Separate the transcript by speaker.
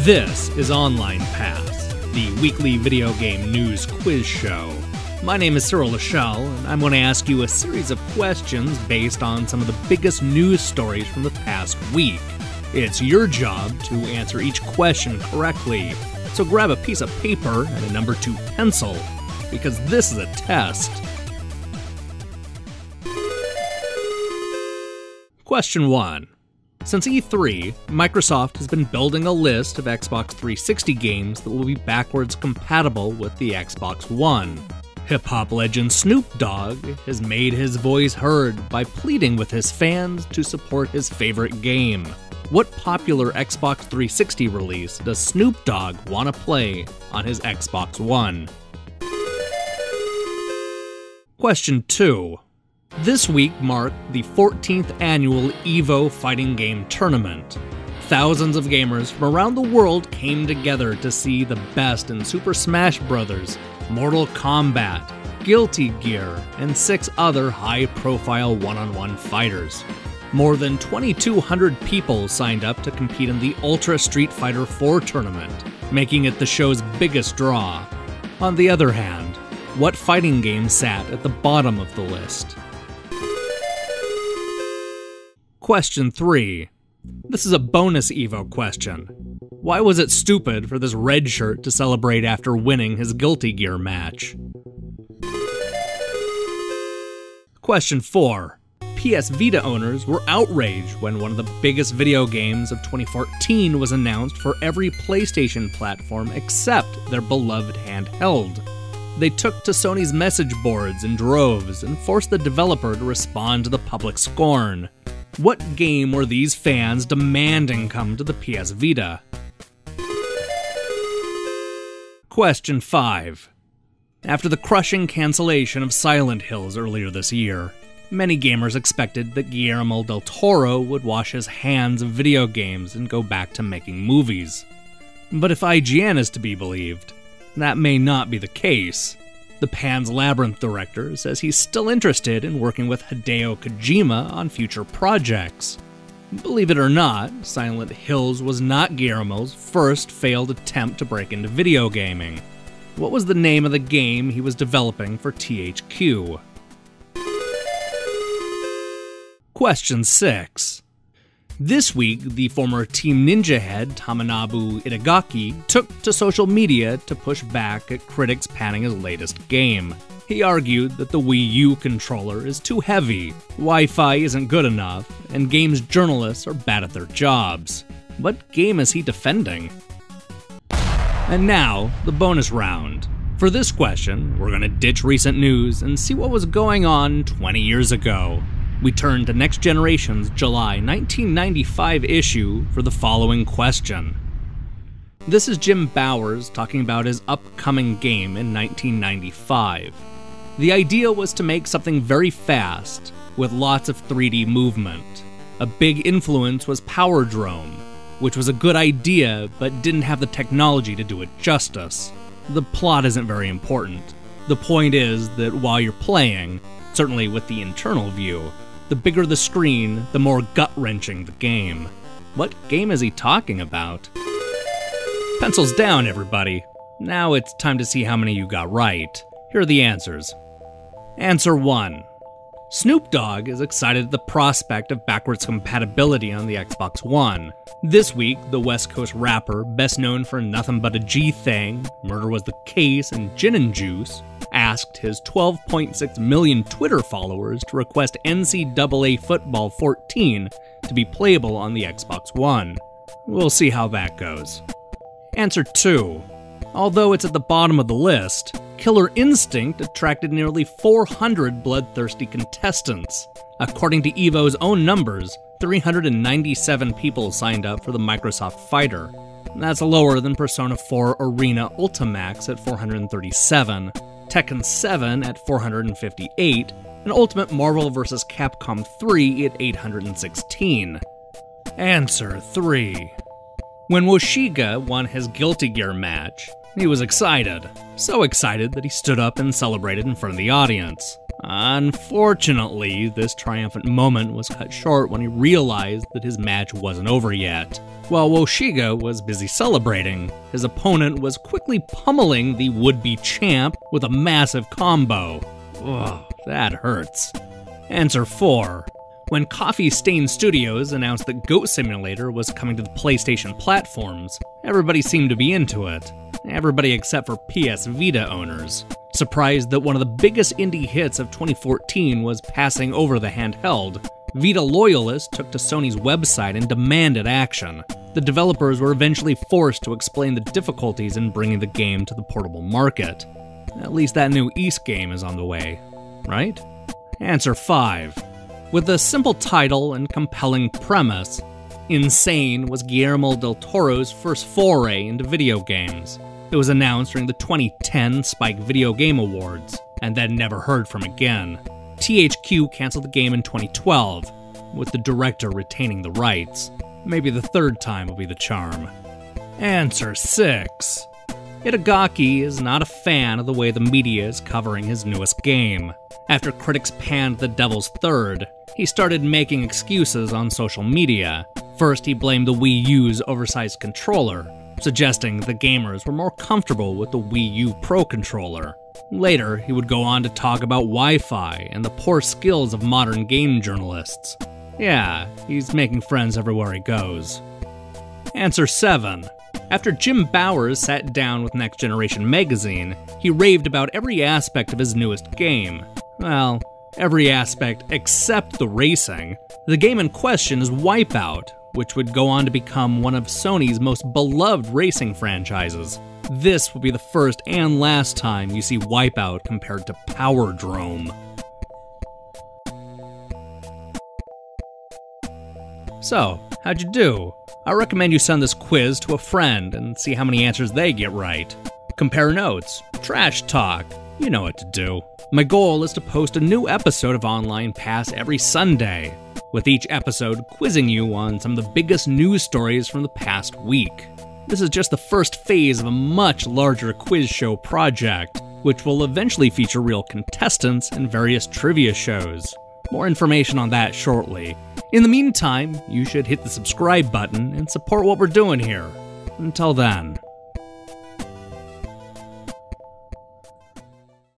Speaker 1: This is Online Pass, the weekly video game news quiz show. My name is Cyril Lachel, and I'm going to ask you a series of questions based on some of the biggest news stories from the past week. It's your job to answer each question correctly, so grab a piece of paper and a number 2 pencil, because this is a test. Question 1. Since E3, Microsoft has been building a list of Xbox 360 games that will be backwards compatible with the Xbox One. Hip-hop legend Snoop Dogg has made his voice heard by pleading with his fans to support his favorite game. What popular Xbox 360 release does Snoop Dogg want to play on his Xbox One? Question 2. This week marked the 14th annual EVO fighting game tournament. Thousands of gamers from around the world came together to see the best in Super Smash Bros., Mortal Kombat, Guilty Gear, and 6 other high-profile one-on-one fighters. More than 2,200 people signed up to compete in the Ultra Street Fighter 4 tournament, making it the show's biggest draw. On the other hand, what fighting game sat at the bottom of the list? Question 3. This is a bonus EVO question. Why was it stupid for this red shirt to celebrate after winning his Guilty Gear match? Question 4. PS Vita owners were outraged when one of the biggest video games of 2014 was announced for every PlayStation platform except their beloved handheld. They took to Sony's message boards in droves and forced the developer to respond to the public scorn. What game were these fans demanding come to the PS Vita? Question 5. After the crushing cancellation of Silent Hills earlier this year, many gamers expected that Guillermo del Toro would wash his hands of video games and go back to making movies. But if IGN is to be believed, that may not be the case. The Pan's Labyrinth director says he's still interested in working with Hideo Kojima on future projects. Believe it or not, Silent Hills was not Guillermo's first failed attempt to break into video gaming. What was the name of the game he was developing for THQ? Question 6. This week, the former Team Ninja head Tamanobu Itagaki took to social media to push back at critics panning his latest game. He argued that the Wii U controller is too heavy, Wi-Fi isn't good enough, and games journalists are bad at their jobs. What game is he defending? And now, the bonus round. For this question, we're gonna ditch recent news and see what was going on 20 years ago. We turn to Next Generation's July 1995 issue for the following question. This is Jim Bowers talking about his upcoming game in 1995. The idea was to make something very fast, with lots of 3D movement. A big influence was Powerdrome, which was a good idea but didn't have the technology to do it justice. The plot isn't very important. The point is that while you're playing, certainly with the internal view, the bigger the screen, the more gut-wrenching the game. What game is he talking about? Pencils down, everybody. Now it's time to see how many you got right. Here are the answers. Answer 1. Snoop Dogg is excited at the prospect of backwards compatibility on the Xbox One. This week, the West Coast rapper, best known for Nothing But a G Thing, Murder Was the Case, and Gin and Juice, asked his 12.6 million Twitter followers to request NCAA Football 14 to be playable on the Xbox One. We'll see how that goes. Answer 2. Although it's at the bottom of the list, Killer Instinct attracted nearly 400 bloodthirsty contestants. According to EVO's own numbers, 397 people signed up for the Microsoft Fighter. That's lower than Persona 4 Arena Ultimax at 437, Tekken 7 at 458, and Ultimate Marvel vs. Capcom 3 at 816. Answer 3. When Washiga won his Guilty Gear match, he was excited. So excited that he stood up and celebrated in front of the audience. Unfortunately, this triumphant moment was cut short when he realized that his match wasn't over yet. While Woshiga was busy celebrating, his opponent was quickly pummeling the would-be champ with a massive combo. Ugh, that hurts. Answer 4. When Coffee Stain Studios announced that Goat Simulator was coming to the PlayStation platforms, everybody seemed to be into it. Everybody except for PS Vita owners. Surprised that one of the biggest indie hits of 2014 was passing over the handheld, Vita loyalists took to Sony's website and demanded action. The developers were eventually forced to explain the difficulties in bringing the game to the portable market. At least that new East game is on the way, right? Answer 5. With a simple title and compelling premise, Insane was Guillermo del Toro's first foray into video games. It was announced during the 2010 Spike Video Game Awards, and then never heard from again. THQ canceled the game in 2012, with the director retaining the rights. Maybe the third time will be the charm. Answer 6. Itagaki is not a fan of the way the media is covering his newest game. After critics panned The Devil's Third, he started making excuses on social media. First, he blamed the Wii U's oversized controller, suggesting the gamers were more comfortable with the Wii U Pro controller. Later, he would go on to talk about Wi-Fi and the poor skills of modern game journalists. Yeah, he's making friends everywhere he goes. Answer 7. After Jim Bowers sat down with Next Generation magazine, he raved about every aspect of his newest game. Well, every aspect except the racing. The game in question is Wipeout, which would go on to become one of Sony's most beloved racing franchises. This will be the first and last time you see Wipeout compared to Powerdrome. So, how'd you do? I recommend you send this quiz to a friend and see how many answers they get right. Compare notes, trash talk, you know what to do. My goal is to post a new episode of Online Pass every Sunday, with each episode quizzing you on some of the biggest news stories from the past week. This is just the first phase of a much larger quiz show project, which will eventually feature real contestants and various trivia shows. More information on that shortly. In the meantime, you should hit the subscribe button and support what we're doing here. Until then.